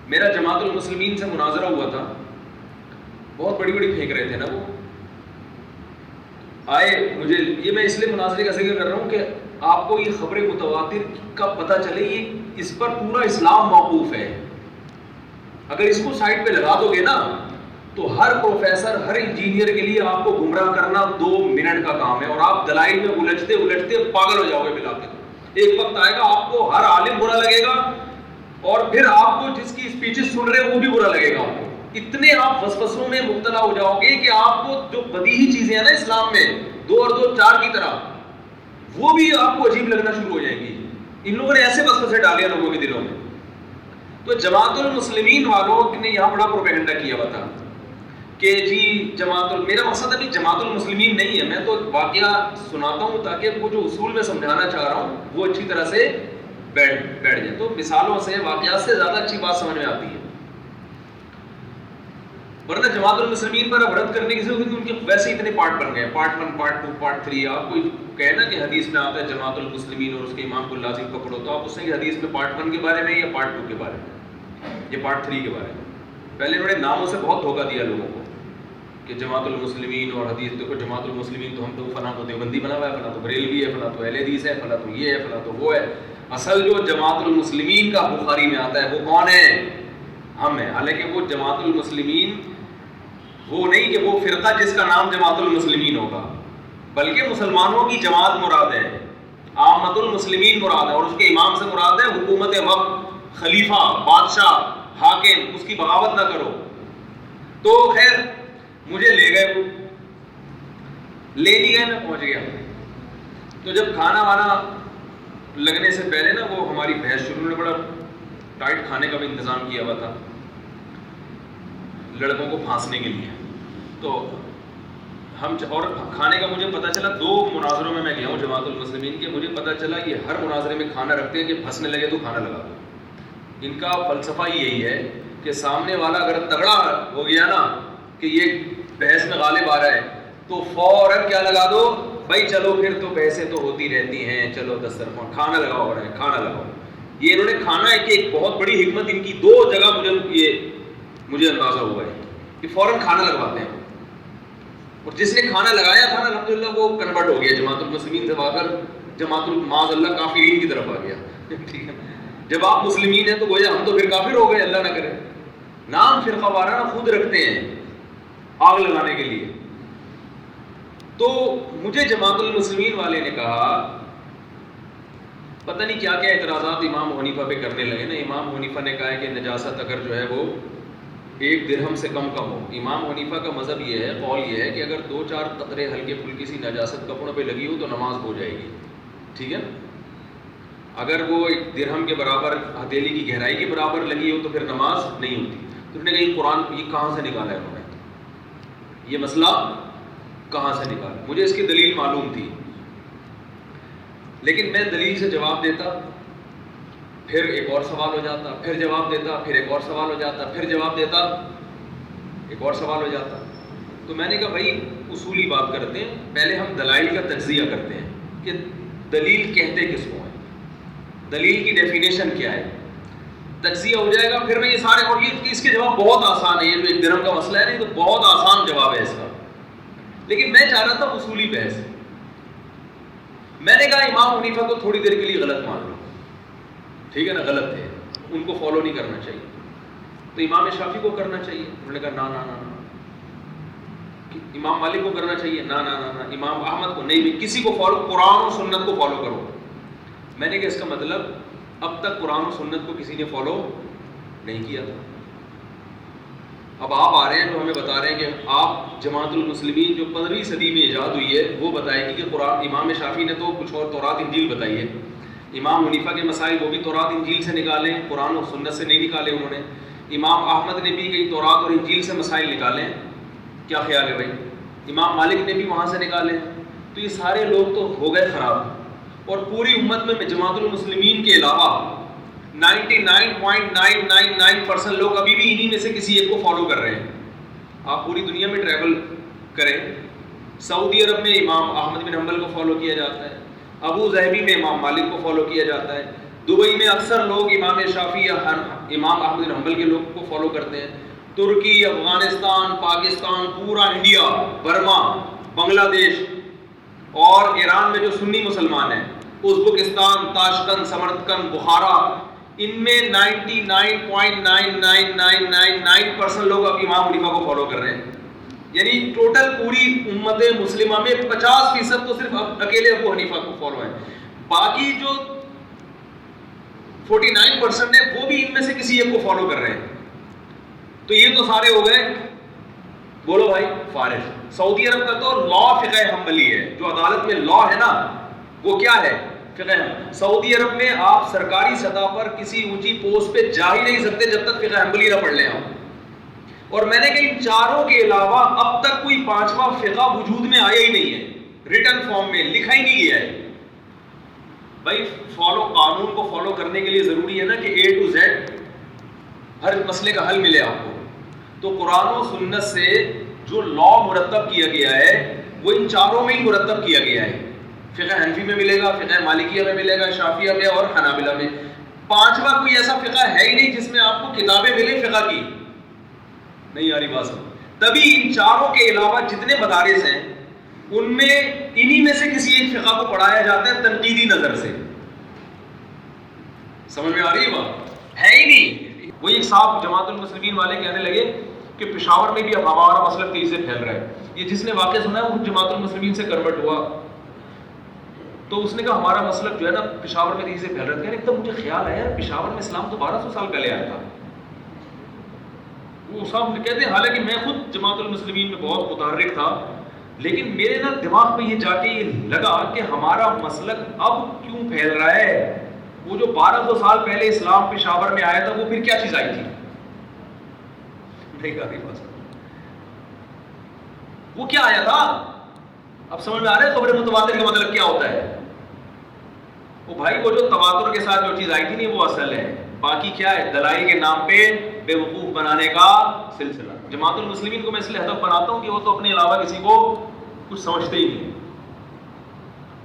میرا جماعت المسلمین سے مناظرہ ہوا تھا، بہت بڑی بڑی پھینک رہے تھے نا وہ، آئے مجھے، یہ میں اس لیے مناظرے کا ذکر کر رہا ہوں کہ آپ کو یہ خبر متواتر کا پتہ چلے، یہ اس پر پورا اسلام موقوف ہے. اگر اس کو سائڈ پہ لگا دو گے نا تو ہر پروفیسر، ہر انجینئر کے لیے آپ کو گمراہ کرنا 2 منٹ کا کام ہے، اور آپ دلائل میں الجھتے الجھتے پاگل ہو جاؤ گے ملا کے. ایک وقت آئے گا آپ کو ہر عالم برا لگے گا، اور پھر آپ کو جس کی اسپیچز سن رہے ہیں وہ بھی برا لگے گا. آپ کو اتنے آپ وسوسوں میں مبتلا ہو جاؤ گے کہ آپ کو جو بدیہی چیزیں ہیں نا اسلام میں 2 اور 2 4 کی طرح، وہ بھی آپ کو عجیب لگنا شروع ہو جائیں گی. ان لوگوں نے ایسے وسوسے ڈالے لوگوں کے دلوں میں. تو جماعت المسلمین والوں نے یہاں بڑا پروپیگنڈا کیا ہوا تھا کہ جی میرا مقصد ابھی جماعت المسلمین نہیں ہے، میں تو واقعہ سناتا ہوں تاکہ وہ جو اصول میں سمجھانا چاہ رہا ہوں وہ اچھی طرح سے بیٹھ جائے. تو مثالوں سے، واقعات سے زیادہ اچھی بات سمجھ میں آتی ہے. ورنہ جماعت المسلمین پر اب رد کرنے کی ضرورت نہیں، ان کے ویسے اتنے پارٹ بن گئے، پارٹ 1 پارٹ 2 پارٹ 3. آپ کوئی کہے نا کہ حدیث میں آتا ہے جماعت المسلمین اور اس کے امام کو لازم پکڑو، تو آپ اس سے کہ حدیث میں پارٹ 1 کے بارے میں یا پارٹ 2 کے بارے میں یا پارٹ 3 کے بارے میں. پہلے انہوں نے ناموں سے بہت دھوکہ دیا لوگوں کو کہ جماعت المسلمین اور حدیث. دیکھو جماعت المسلمین تو ہم تو فلاں تو دیوبندی بنا ہوا ہے، فلاں تو بریلوی ہے، فلاں تو اہل حدیث ہے، فلاں تو یہ ہے، فلاں تو وہ ہے. اصل جو جماعت المسلمین کا بخاری میں آتا ہے وہ کون ہے؟ ہم ہیں. حالانکہ وہ جماعت المسلمین وہ نہیں کہ وہ فرقہ جس کا نام جماعت المسلمین ہوگا، بلکہ مسلمانوں کی جماعت مراد ہے، عامت المسلمین مراد ہے، اور اس کے امام سے مراد ہے حکومت وقت، خلیفہ، بادشاہ، حاکم. اس کی بغاوت نہ کرو. تو خیر مجھے لے گئے، وہ لے لی گئے، میں پہنچ گیا. تو جب کھانا وانا لگنے سے پہلے نا وہ ہماری بحث شروع، نے بڑا ٹائٹ کھانے کا بھی انتظام کیا ہوا تھا لڑکوں کو پھانسنے کے لیے. تو ہم اور کھانے کا مجھے پتہ چلا 2 مناظروں میں گیا ہوں جماعت المسلمین کے، مجھے پتہ چلا یہ ہر مناظرے میں کھانا رکھتے ہیں کہ پھنسنے لگے تو کھانا لگا دو. ان کا فلسفہ یہی ہے کہ سامنے والا اگر تگڑا ہو گیا نا کہ یہ بحث میں غالب آ رہا ہے تو فوراً کیا لگا دو، بھائی چلو پھر تو بحثیں تو ہوتی رہتی ہیں، چلو دسترخوان کھانا لگاؤ ہو رہا ہے، کھانا لگاؤ. یہ انہوں نے کھانا ہے کہ ایک بہت بڑی حکمت ان کی 2 جگہ مجھے اندازہ ہوا ہے کہ فوراً کھانا لگواتے ہیں. اور جس نے کھانا لگایا تھا نا الحمدللہ وہ کنورٹ ہو گیا جماعت المسلمین سے، آ کر جماعت معاذ اللہ کافرین کی طرف آ گیا. ٹھیک ہے، جب آپ مسلمین ہیں تو گویا ہم تو پھر کافر ہو گئے، اللہ نہ کرے. نام فرقہ وارانہ خود رکھتے ہیں آگ لگانے کے لیے. تو مجھے جماعت المسلمین والے نے کہا، پتہ نہیں کیا کیا اعتراضات امام حنیفہ پہ کرنے لگے نا. امام حنیفہ نے کہا ہے کہ نجاست اگر جو ہے وہ 1 درہم سے کم ہو. امام حنیفہ کا مذہب یہ ہے، قول یہ ہے کہ اگر 2-4 قطرے ہلکے پھلکی سی نجاست کپڑوں پہ لگی ہو تو نماز ہو جائے گی. ٹھیک ہے، اگر وہ 1 درہم کے برابر، ہتھیلی کی گہرائی کے برابر لگی ہو تو پھر نماز نہیں ہوتی. تو انہوں نے کہا یہ قرآن یہ کہاں سے نکالا ہے انہوں نے، یہ مسئلہ کہاں سے نکالا؟ مجھے اس کی دلیل معلوم تھی، لیکن میں دلیل سے جواب دیتا، پھر ایک اور سوال ہو جاتا، پھر جواب دیتا، پھر ایک اور سوال ہو جاتا، پھر جواب دیتا، ایک اور سوال ہو جاتا. تو میں نے کہا بھائی اصولی بات کرتے ہیں، پہلے ہم دلائل کا تجزیہ کرتے ہیں کہ دلیل کہتے کس کو ہیں، دلیل کی ڈیفینیشن کیا ہے. تجزیہ ہو جائے گا پھر میں یہ سارے، اور یہ اس کے جواب بہت آسان ہے. یہ جو 1 درہم کا مسئلہ ہے نہیں تو بہت آسان جواب ہے اس کا، لیکن میں چاہ رہا تھا اصولی بحث. میں نے کہا امام حنیفہ کو تھوڑی دیر کے لیے غلط مان لو، ٹھیک ہے نا، غلط ہے، ان کو فالو نہیں کرنا چاہیے. تو امام شافعی کو کرنا چاہیے. انہوں نے کہا نا نا نا نا. امام مالک کو کرنا چاہیے، نا نا نا نا. امام احمد کو نہیں، کسی کو فالو، قرآن و سنت کو فالو کرو. میں نے کہا اس کا مطلب اب تک قرآن و سنت کو کسی نے فالو نہیں کیا تھا. اب آپ آ رہے ہیں جو ہمیں بتا رہے ہیں کہ آپ جماعت المسلمین جو 15ویں صدی میں ایجاد ہوئی ہے وہ بتائے گی کہ قرآن، امام شافعی نے تو کچھ اور تورات انجیل بتائی ہے. امام حنیفہ کے مسائل وہ بھی تورات انجیل سے نکالیں، قرآن و سنت سے نہیں نکالے انہوں نے. امام احمد نے بھی کئی تورات اور انجیل سے مسائل نکالے. کیا خیال ہے بھائی؟ امام مالک نے بھی وہاں سے نکالے. تو یہ سارے لوگ تو ہو گئے خراب، اور پوری امت میں جماعت المسلمین کے علاوہ 99.999% لوگ ابھی بھی انہی میں سے کسی ایک کو فالو کر رہے ہیں. آپ پوری دنیا میں ٹریول کریں، سعودی عرب میں امام احمد بن حنبل کو فالو کیا جاتا ہے، ابو ظہبی میں امام مالک کو فالو کیا جاتا ہے، دبئی میں اکثر لوگ امام شافعی یا امام احمد بن حنبل کے لوگ کو فالو کرتے ہیں. ترکی، افغانستان، پاکستان، پورا انڈیا، برما، بنگلہ دیش اور ایران میں جو سنی مسلمان ہیں، ازبکستان، تاشکند، سمرقند، بخارا، ان میں 99.99999% لوگ اب امام حنیفہ کو فالو کر رہے ہیں. یعنی ٹوٹل پوری امت مسلمہ میں 50% تو صرف اکیلے ابو حنیفہ کو فالو ہیں. باقی جو 49% ہے وہ بھی ان میں سے کسی ایک کو فالو کر رہے ہیں. تو یہ تو سارے ہو گئے، بولو بھائی، فارغ. سعودی عرب کا تو لا فقہ حنبلی ہے، جو عدالت میں لا ہے نا وہ کیا ہے؟ فقہ. سعودی عرب میں آپ سرکاری سطح پر کسی اونچی پوسٹ پہ جا ہی نہیں سکتے جب تک فقہ حنبلی نہ پڑھ لیں آپ. اور میں نے کہا ان چاروں کے علاوہ اب تک کوئی پانچواں فقہ وجود میں آیا ہی نہیں ہے، ریٹن فارم میں لکھا ہی نہیں گیا ہے. بھائی قانون کو فالو کرنے کے لیے ضروری ہے نا کہ A to Z ہر مسئلے کا حل ملے آپ کو. تو قرآن و سنت سے جو لا مرتب کیا گیا ہے وہ ان چاروں میں ہی مرتب کیا گیا ہے. فقہ حنفی میں ملے گا، فقہ مالکیہ میں ملے گا، شافعیہ میں اور حنابلہ میں. پانچواں کوئی ایسا فقہ ہے ہی نہیں جس میں آپ کو کتابیں ملیں فقہ کی. نہیں آ رہی بات سمجھ؟ تبھی ان چاروں کے علاوہ جتنے مدارس ہیں ان میں انہی میں سے کسی ایک فقہ کو پڑھایا جاتا ہے تنقیدی نظر سے. سمجھ میں آ رہی ہے بات؟ ہے ہی نہیں. وہی ایک صاحب جماعت المسلمین والے کہنے لگے کہ پشاور میں بھی اب ہمارا مسلک تیزی سے پھیل رہا ہے. یہ جس نے واقعہ سنا ہے وہ جماعت المسلمین سے کنورٹ ہوا، تو اس نے کہا ہمارا مسلک جو ہے نا پشاور میں تیزی سے پھیل رہا ہے. ایک دم مجھے خیال آیا پشاور میں اسلام تو 1200 سال پہلے آیا تھا. وہ صاحب کہتے ہیں حالانکہ میں خود جماعت المسلمین میں بہت متحرک تھا، لیکن میرے نا دماغ میں یہ جا کے یہ لگا کہ ہمارا مسلک اب کیوں پھیل رہا ہے. وہ جو 1200 سال پہلے اسلام پشاور میں آیا تھا وہ پھر کیا چیز آئی تھی؟ نہیں کہا بات. وہ کیا آیا تھا؟ اب سمجھ میں آ رہا ہے خبر متواتر کا مطلب کیا ہوتا ہے؟ وہ بھائی وہ جو تواتر کے ساتھ جو چیز آئی تھی نہیں وہ اصل ہے. باقی کیا ہے؟ دلائل کے نام پہ بے وقوف بنانے کا سلسلہ. جماعت المسلمین کو میں اس لیے ہدف بناتا ہوں کہ وہ تو اپنے علاوہ کسی کو کچھ سمجھتے ہی نہیں.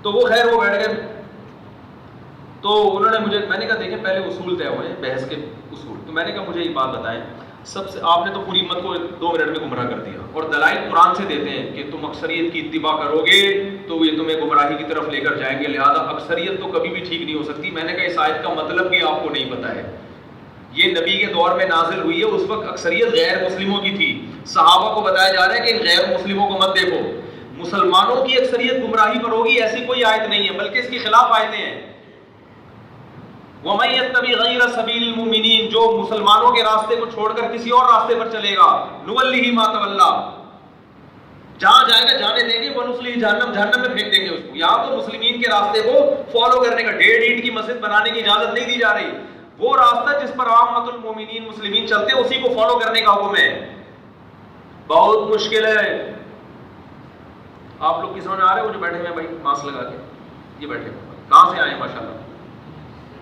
تو وہ خیر وہ بیٹھ گئے. تو انہوں نے مجھے، میں نے کہا دیکھیں پہلے اصول طے ہوئے ہیں بحث کے اصول. تو میں نے کہا مجھے یہ بات بتائیں، سب سے آپ نے تو پوری امت کو 2 منٹ میں گمراہ کر دیا اور دلائل قرآن سے دیتے ہیں کہ تم اکثریت کی اتباع کرو گے تو یہ تمہیں گمراہی کی طرف لے کر جائیں گے، لہذا اکثریت تو کبھی بھی ٹھیک نہیں ہو سکتی. میں نے کہا اس آیت کا مطلب بھی آپ کو نہیں پتا ہے. یہ نبی کے دور میں نازل ہوئی ہے، اس وقت اکثریت غیر مسلموں کی تھی. صحابہ کو بتایا جا رہا ہے کہ ان غیر مسلموں کو مت دیکھو. مسلمانوں کی اکثریت گمراہی پر ہوگی ایسی کوئی آیت نہیں ہے، بلکہ اس کے خلاف آیتیں ہیں. وَمَن يَتَّبِعْ غَيْرَ سَبِيلِ الْمُؤْمِنِينَ، جو مسلمانوں کے راستے کو چھوڑ کر کسی اور راستے پر چلے گا، نُوَلِّهِ مَا تَوَلَّىٰ، جہاں جائے گا جانے دیں گے، وَنُصْلِهِ جہنم، جہنم میں پھینک دیں گے اس کو. یہاں تو مسلمین کے راستے کو فالو کرنے کا 1.5 اینٹ کی مسجد بنانے کی اجازت نہیں دی جا رہی. وہ راستہ جس پر عامۃ المومنین مسلمین چلتے ہیں اسی کو فالو کرنے کا حکم ہے. بہت مشکل ہے. آپ لوگ کی سمجھ آ رہے ہیں؟ وہ جو بیٹھے ہوئے بھائی ماسک لگا کے یہ بیٹھے ہوئے کہاں سے آئے ہیں؟ ماشاءاللہ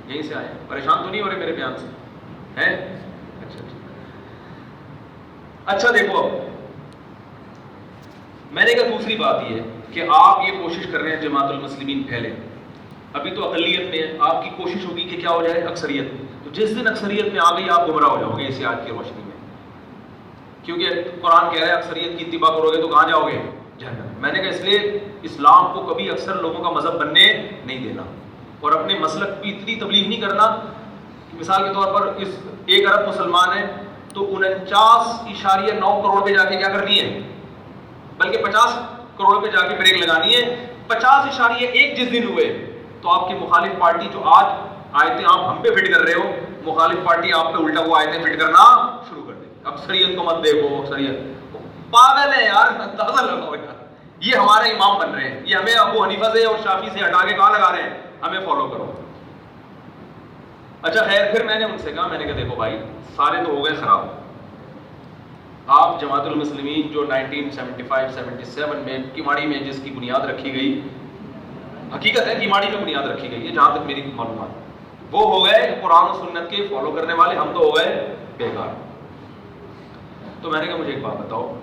یہیں سے آئے. پریشان تو نہیں ہو رہے میرے بیان سے ہیں؟ اچھا دیکھو اب میں نے کہا دوسری بات یہ ہے کہ آپ یہ کوشش کر رہے ہیں جماعت المسلمین پھیلے. ابھی تو اقلیت میں آپ کی کوشش ہوگی کہ کیا ہو جائے؟ اکثریت. تو جس دن اکثریت میں آ گئی آپ گمراہ ہو جاؤ گے اس آیت کی روشنی میں، کیونکہ قرآن کہہ رہا ہے اکثریت کی اتباع کرو گے تو کہاں جاؤ گے؟ جہنم. میں نے کہا اس لیے اسلام کو کبھی اکثر لوگوں کا مذہب بننے نہیں دینا اور اپنے مسلک کی اتنی تبلیغ نہیں کرنا. مثال کے طور پر اس 1 ارب مسلمان ہیں تو 49.9 کروڑ پہ جا کے کیا کرنی ہے؟ بلکہ 50 کروڑ پہ جا کے بریک لگانی ہے. 50.1 جس دن ہوئے تو آپ کی مخالف پارٹی جو آج آیتیں آپ ہم پہ فٹ کر رہے ہو، مخالف پارٹی آپ پہ الٹا وہ آیتیں فٹ کرنا شروع کر دے. اکثریت کو مت دیکھو، اکثریت پاگل ہے یار، اندازہ لگاؤ یار. یہ ہمارے امام بن رہے ہیں، یہ ہمیں ابو حنیفہ سے اور شافعی سے ہٹا کے کہاں لگا رہے ہیں؟ ہمیں فالو کرو. اچھا خیر پھر میں نے ان سے کہا، میں نے کہا دیکھو بھائی سارے تو ہو گئے خراب. آپ جماعت المسلمین جو 1975-77 میں کیماڑی میں جس کی بنیاد رکھی گئی، حقیقت ہے کیماڑی میں بنیاد رکھی گئی ہے جہاں تک میری معلومات، وہ ہو گئے قرآن و سنت کے فالو کرنے والے، ہم تو ہو گئے بیکار. تو میں نے کہا مجھے ایک بات بتاؤ،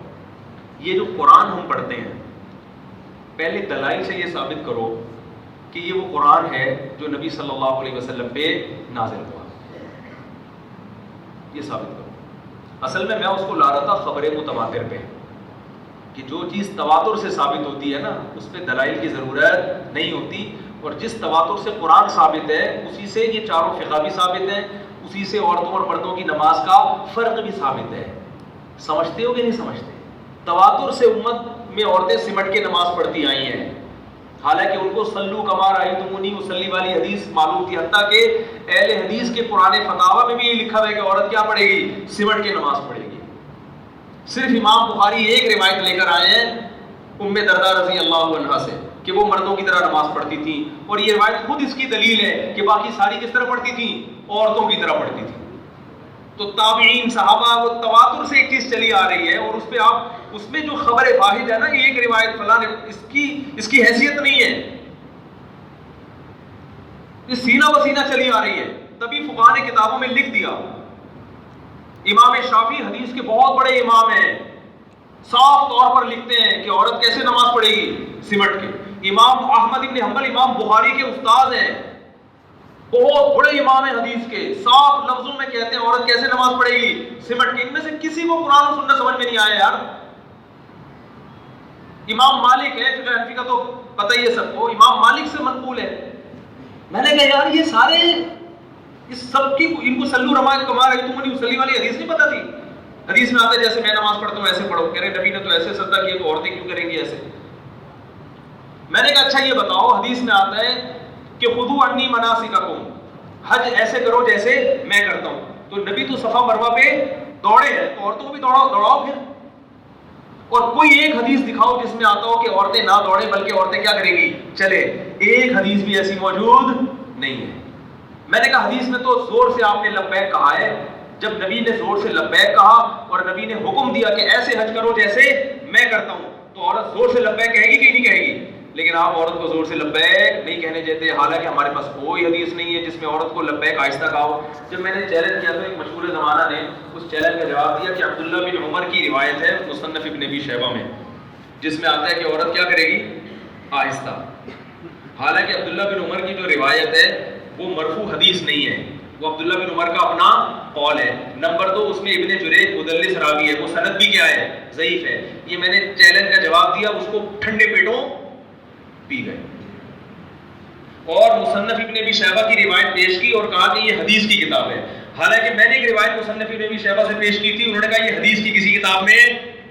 یہ جو قرآن ہم پڑھتے ہیں پہلے دلائل سے یہ ثابت کرو کہ یہ وہ قرآن ہے جو نبی صلی اللہ علیہ وسلم پہ نازل ہوا. یہ ثابت کرو. اصل میں اس کو لا رہا تھا خبر متواتر پہ، کہ جو چیز تواتر سے ثابت ہوتی ہے نا اس پہ دلائل کی ضرورت نہیں ہوتی، اور جس تواتر سے قرآن ثابت ہے اسی سے یہ چاروں فقہ بھی ثابت ہیں، اسی سے عورتوں اور مردوں کی نماز کا فرق بھی ثابت ہے. سمجھتے ہو کہ نہیں سمجھتے؟ تواتر سے امت میں عورتیں سمٹ کے نماز پڑھتی آئی ہیں، حالانکہ ان کو سلو کما رأیتمونی اصلی والی حدیث معلوم تھی، حتیٰ کہ اہل حدیث کے پرانے فتاوی میں بھی یہ لکھا ہوا ہے کہ عورت کیا پڑھے گی؟ سمٹ کے نماز پڑھے گی. صرف امام بخاری ایک روایت لے کر آئے ہیں ام دردہ رضی اللہ عنہا سے کہ وہ مردوں کی طرح نماز پڑھتی تھی، اور یہ روایت خود اس کی دلیل ہے کہ باقی ساری کس طرح پڑھتی تھی؟ عورتوں کی طرح پڑھتی تھی. تو تابعین صحابہ وہ تواتر سے ایک چیز چلی آ رہی ہے، اور اس پہ آپ اس میں جو خبر واحد ہے نا ایک روایت فلاں اس کی حیثیت نہیں ہے، یہ سینہ بسینہ چلی آ رہی ہے. تبھی فقہاء نے کتابوں میں لکھ دیا. امام شافعی حدیث کے بہت بڑے امام ہیں، صاف طور پر لکھتے ہیں کہ عورت کیسے نماز پڑھے گی؟ سمٹ کے. امام احمد بن حنبل امام بخاری کے استاد ہیں، بہت بڑے امام ہیں حدیث کے، صاف لفظوں میں کہتے ہیں عورت کیسے نماز پڑھے گی؟ سمٹ کے. ان میں سے کسی کو قرآن و سنت سمجھ میں نہیں آیا یار. امام مالک ہے، فقہ حنفی کا تو پتہ ہی ہے سب کو، امام مالک سے منقول ہے. میں نے کہا یار یہ سارے اس سب کی ان کو سلو رمایت کما رہی تم نے اصلی والی حدیث نہیں پتہ تھی؟ حدیث میں آتا ہے جیسے میں نماز پڑھتا ہوں ایسے پڑھو، کہہ رہے نبی نے تو ایسے سجدہ کیا تو عورتیں کیوں کریں گی ایسے؟ میں نے کہا اچھا یہ بتاؤ، حدیث میں آتا ہے کہ خذوا عنی مناسککم، حج ایسے کرو جیسے میں کرتا ہوں. تو نبی تو صفا مروہ پہ دوڑے ہیں، تو عورتوں کو بھی دوڑاؤ پھر. اور کوئی ایک حدیث دکھاؤ جس میں آتا ہو کہ عورتیں نہ دوڑیں بلکہ عورتیں کیا کریں گی؟ چلے. ایک حدیث بھی ایسی موجود نہیں ہے. میں نے کہا حدیث میں تو زور سے آپ نے لبیک کہا ہے. جب نبی نے زور سے لبیک کہا اور نبی نے حکم دیا کہ ایسے حج کرو جیسے میں کرتا ہوں، تو عورت زور سے لبیک کہے گی کہ نہیں کہے گی؟ لیکن آپ عورت کو زور سے لبیک نہیں کہنے دیتے، حالانکہ ہمارے پاس کوئی حدیث نہیں ہے جس میں عورت کو لبیک آہستہ کہا ہو. جب میں نے چیلنج کیا تو ایک مشہور زمانہ نے اس چیلنج کا جواب دیا کہ عبداللہ بن عمر کی روایت ہے مصنف ابن ابی شیبہ میں، جس میں آتا ہے کہ عورت کیا کرے گی؟ آہستہ. حالانکہ عبداللہ بن عمر کی جو روایت ہے وہ مرفوع حدیث نہیں ہے، وہ عبداللہ بن عمر کا اپنا قول ہے. نمبر 2 اس میں ابن جریج مدلس راوی ہے، وہ سند بھی کیا ہے؟ ضعیف ہے. یہ میں نے چیلنج کا جواب دیا، اس کو ٹھنڈے پیٹوں پی گئے. اور مصنف ابن ابی شیبہ کی روایت پیش کی اور کہا کہ یہ حدیث کی کتاب ہے. حالانکہ میں نے ایک روایت مصنف ابن ابی شیبہ سے پیش کی تھی، انہوں نے کہا یہ حدیث کی کسی کتاب میں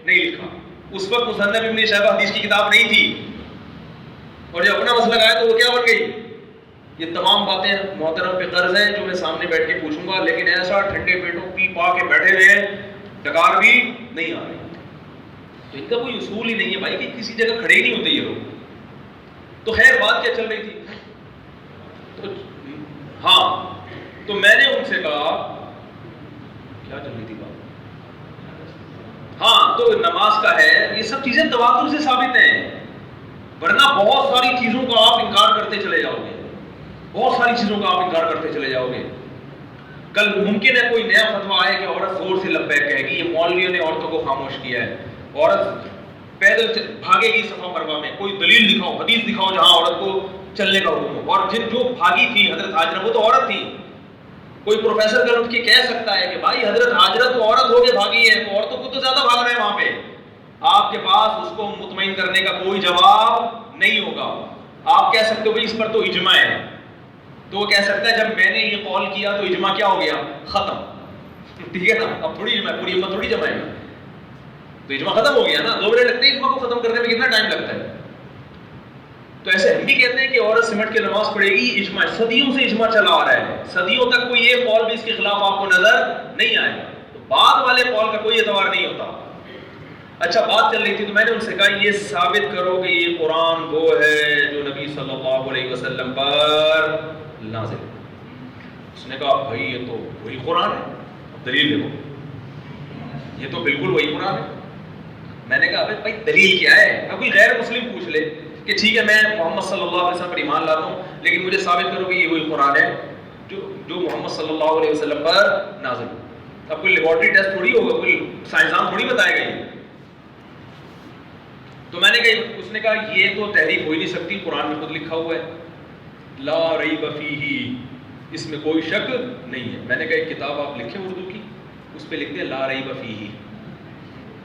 نہیں لکھا. اس وقت مصنف ابن شیبہ حدیث کی کتاب نہیں تھی، اور جب اپنا مسئلہ آیا تو وہ کیا بن گئی؟ یہ تمام باتیں محترم پہ قرض ہیں جو میں سامنے بیٹھ کے پوچھوں گا، لیکن ایسا ٹھنڈے پیٹوں پی پا کے بیٹھے ہوئے ہیں، ڈکار بھی نہیں آ رہی. تو ان کا کوئی اصول ہی نہیں ہے بھائی کہ کسی جگہ کھڑے ہی نہیں ہوتے یہ لوگ. تو خیر بات کیا چل رہی تھی؟ تو ہاں، تو میں نے ان سے کہا کیا چل رہی تھی بات؟ ہاں، تو نماز کا ہے، یہ سب چیزیں تواتر سے ثابت ہیں، ورنہ بہت ساری چیزوں کا آپ انکار کرتے چلے جاؤ گے، بہت ساری چیزوں کا آپ انکار کرتے چلے جاؤ گے. کل ممکن ہے کوئی نیا فتویٰ آئے کہ عورت زور سے لبیک کہے گی، یہ مولویوں نے عورتوں کو خاموش کیا ہے، عورت پیدل بھاگے گی صفا مروہ میں. کوئی دلیل دکھاؤ، حدیث دکھاؤ جہاں عورت کو چلنے کا حکم ہو. اور جو بھاگی تھی حضرت ہاجرہ، وہ تو عورت تھی. کوئی پروفیسر کل اٹھ کے کہہ سکتا ہے کہ بھائی حضرت ہاجرہ تو عورت ہو کے بھاگی ہے، تو عورتوں کو تو زیادہ بھاگنا ہے وہاں پہ. آپ کے پاس اس کو مطمئن کرنے کا کوئی جواب نہیں ہوگا. آپ کہہ سکتے ہو بھائی اس پر تو اجماع ہے، تو وہ کہہ سکتا ہے جب میں نے یہ قول کیا تو اجماع کیا ہو گیا؟ ختم. ٹھیک ہے نا؟ اب تھوڑی اجماع، پوری امت تھوڑی جمائے گا، تو اجماع ختم ہو گیا نا. 2 منٹ لگتے ہیں اجماع کو ختم کرنے میں، کتنا ٹائم لگتا ہے؟ تو ایسے ہم بھی کہتے ہیں کہ عورت سمٹ کے نماز پڑھے گی. اجماع صدیوں سے اجماع چلا آ رہا ہے، صدیوں تک کوئی ایک قول بھی اس کے خلاف آپ کو نظر نہیں آئے گا. تو بعد والے قول کا کوئی اعتبار نہیں ہوتا. اچھا بات چل رہی تھی تو میں نے ان سے کہا یہ ثابت کرو کہ یہ قرآن وہ ہے جو نبی صلی اللہ علیہ وسلم پر نازل ہے. اس نے کہا بھائی یہ تو وہی قرآن ہے، دلیل دیکھو، یہ تو بالکل وہی قرآن ہے. میں نے کہا بھائی دلیل کیا ہے؟ کوئی غیر مسلم پوچھ لے کہ ٹھیک ہے میں محمد صلی اللہ علیہ وسلم پر ایمان لاتا ہوں، لیکن مجھے ثابت کرو کہ یہ وہی قرآن ہے جو محمد صلی اللہ علیہ وسلم پر نازل ہے. اب کوئی لیبارٹری ٹیسٹ تھوڑی ہوگا، کوئی سائنسدان تھوڑی بتائے گا یہ. تو میں نے کہا، اس نے کہا یہ تو تحریف ہو ہی نہیں سکتی، قرآن میں خود لکھا ہوا ہے. لا ریب فیہ، اس میں کوئی شک نہیں ہے. میں نے کہا ایک کتاب آپ لکھیں اردو کی، اس پہ لکھ دیں لا ریب فیہ،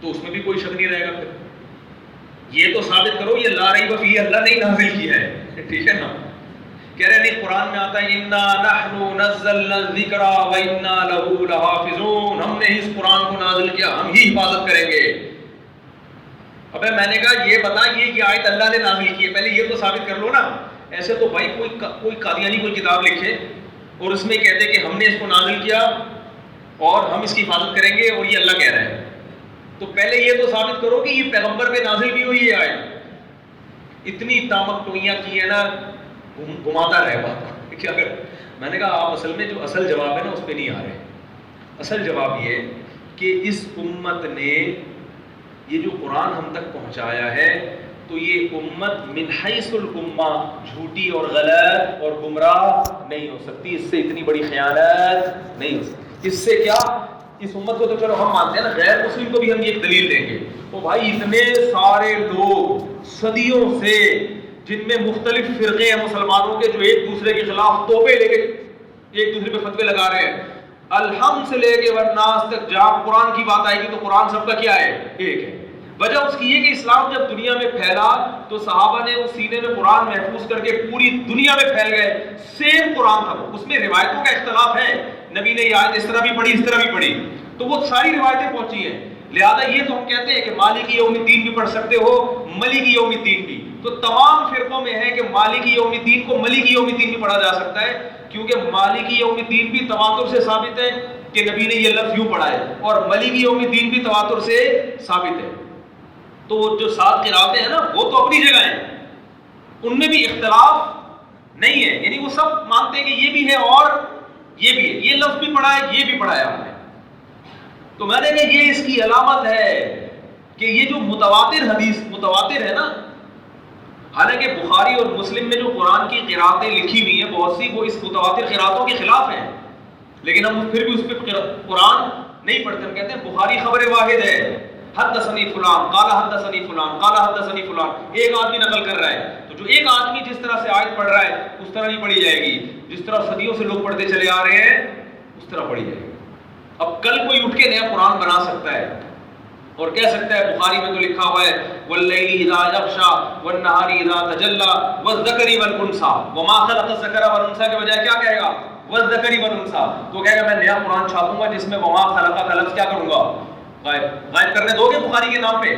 تو اس میں بھی کوئی شک نہیں رہے گا. پھر یہ تو ثابت کرو یہ لا ریب فیہ اللہ نے ہی نازل کیا ہے. ٹھیک ہے نا؟ کہہ رہے نہیں قرآن میں آتا ہے انا نحن نزلنا الذکر وانا لہ لحافظون، ہم نے اس قرآن کو نازل کیا، ہم ہی حفاظت کریں گے. ابے میں نے کہا یہ بتا یہ آیت اللہ نے نازل کی ہے، پہلے یہ تو ثابت کر لو نا. ایسے تو بھائی کوئی قادیانی کوئی کتاب لکھے اور اس میں کہتے کہ ہم نے اس کو نازل کیا اور ہم اس کی حفاظت کریں گے اور یہ اللہ کہہ رہا ہے. تو پہلے یہ تو ثابت کرو کہ یہ پیغمبر پہ نازل بھی ہوئی ہے آیت. اتنی تامک ٹوئیاں کی ہے نا، گھماتا رہے بات. کیا کر میں نے کہا آپ اصل میں جو اصل جواب ہے نا اس پہ نہیں آ رہے. اصل جواب یہ کہ اس امت نے یہ جو قرآن ہم تک پہنچایا ہے تو یہ امت من حیث الامہ جھوٹی اور غلط اور گمراہ نہیں ہو سکتی. اس سے اتنی بڑی خیانت نہیں ہو سکتی. اس سے کیا، اس امت کو تو چلو ہم مانتے ہیں نا، غیر مسلم کو بھی ہم یہ ایک دلیل دیں گے. تو بھائی اتنے سارے لوگ صدیوں سے جن میں مختلف فرقے ہیں مسلمانوں کے جو ایک دوسرے کے خلاف توپے لے کے ایک دوسرے پہ فتوے لگا رہے ہیں، الحمد سے لے کے والناس تک جہاں قرآن کی بات آئے گی تو قرآن سب کا کیا ہے؟ ایک ہے. وجہ اس کی یہ کہ اسلام جب دنیا میں پھیلا تو صحابہ نے اس سینے میں قرآن محفوظ کر کے پوری دنیا میں پھیل گئے. سیم قرآن تھا، اس میں روایتوں کا اختلاف ہے، نبی نے یہ آیت اس طرح بھی پڑھی اس طرح بھی پڑھی، تو وہ ساری روایتیں پہنچی ہیں. لہذا یہ تو ہم کہتے ہیں کہ مالکی یوم الدین بھی پڑھ سکتے ہو، ملکی یوم الدین بھی. تو تمام فرقوں میں ہے کہ مالکی یوم الدین کو ملکی یوم الدین بھی پڑھا جا سکتا ہے، کیونکہ مالکی یوم الدین بھی تواتر سے ثابت ہے کہ نبی نے یہ لفظ یوں پڑھا ہے، اور ملکی یوم الدین بھی تواتر سے ثابت ہے. تو جو 7 قراتیں ہیں نا وہ تو اپنی جگہ ہیں، ان میں بھی اختلاف نہیں ہے. یعنی وہ سب مانتے ہیں کہ یہ بھی ہے اور یہ بھی ہے، یہ لفظ بھی پڑھا ہے یہ بھی پڑھا ہے ہم نے. تو میں نے کہا یہ اس کی علامت ہے کہ یہ جو متواتر حدیث متواتر ہے نا، حالانکہ بخاری اور مسلم میں جو قرآن کی قراتیں لکھی ہوئی ہیں بہت سی وہ اس متواتر قراتوں کے خلاف ہیں، لیکن ہم پھر بھی اس پہ قرآن نہیں پڑھتے. ہم کہتے ہیں بخاری خبر واحد ہے، حدثنی فلان قال حدثنی فلان قال حدثنی فلان، ایک آدمی نقل کر رہا ہے. تو جو ایک آدمی جس طرح سے آیت پڑھ رہا ہے اس طرح نہیں پڑھی جائے گی، جس طرح صدیوں سے لوگ پڑھتے چلے آ رہے ہیں اس طرح پڑھی جائے گی. اب کل کوئی اٹھ کے نیا قرآن بنا سکتا ہے اور کہہ سکتا ہے بخاری میں تو لکھا ہوا ہے واللیل اذا یغشا والنہار اذا تجلی والذکر والانثی وما خلق الذکر والانثی کے بجائے کیا کہے گا؟ والذکر والانثی. تو کہے گا میں نیا قرآن چھاپوں گا جس میں وما خلق کا لفظ کیا کروں گا؟ غائب کرنے دو گے بخاری کے نام پہ؟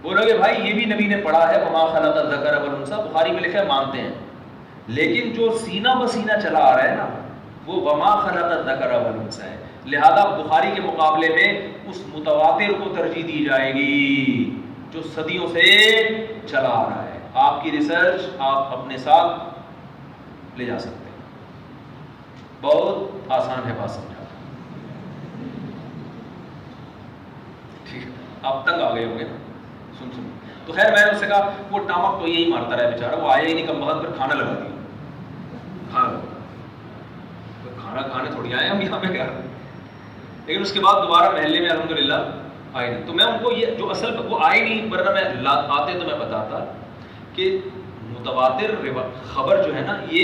بولو گے بھائی یہ بھی نبی نے پڑھا ہے وما خلق الذکر والانثی، بخاری میں لکھا ہے مانتے ہیں، لیکن جو سینہ بسینہ چلا آ رہا ہے نا وہ وما خلق الذکر والانثی ہے. لہذا بخاری کے مقابلے میں اس متواتر کو ترجیح دی جائے گی جو صدیوں سے چلا آ رہا ہے. آپ کی ریسرچ آپ اپنے ساتھ لے جا سکتے ہیں، بہت آسان ہے بات سمجھا. ٹھیک ہے آپ تنگ آ گئے ہوں گے نا سن. تو خیر میں نے اس سے کہا وہ ٹامک تو یہی مارتا رہا بیچارہ، وہ آیا ہی نہیں کم وقت پر کھانا لگا دیا. کھانا کھانے تھوڑی آئے ہم یہاں پہ کیا. لیکن اس کے بعد دوبارہ محلے میں الحمدللہ آئے نہیں. تو میں ان کو یہ جو اصل وہ آئے نہیں، ورنہ میں آتے تو میں بتاتا کہ متواتر خبر جو ہے نا یہ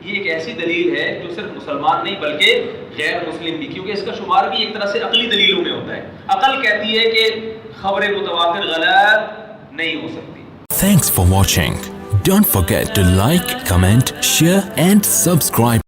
ایک ایسی دلیل ہے جو صرف مسلمان نہیں بلکہ غیر مسلم بھی، کیونکہ اس کا شمار بھی ایک طرح سے عقلی دلیلوں میں ہوتا ہے. عقل کہتی ہے کہ خبر متواتر غلط نہیں ہو سکتی. Thanks for watching. Don't forget to like, comment, share and subscribe.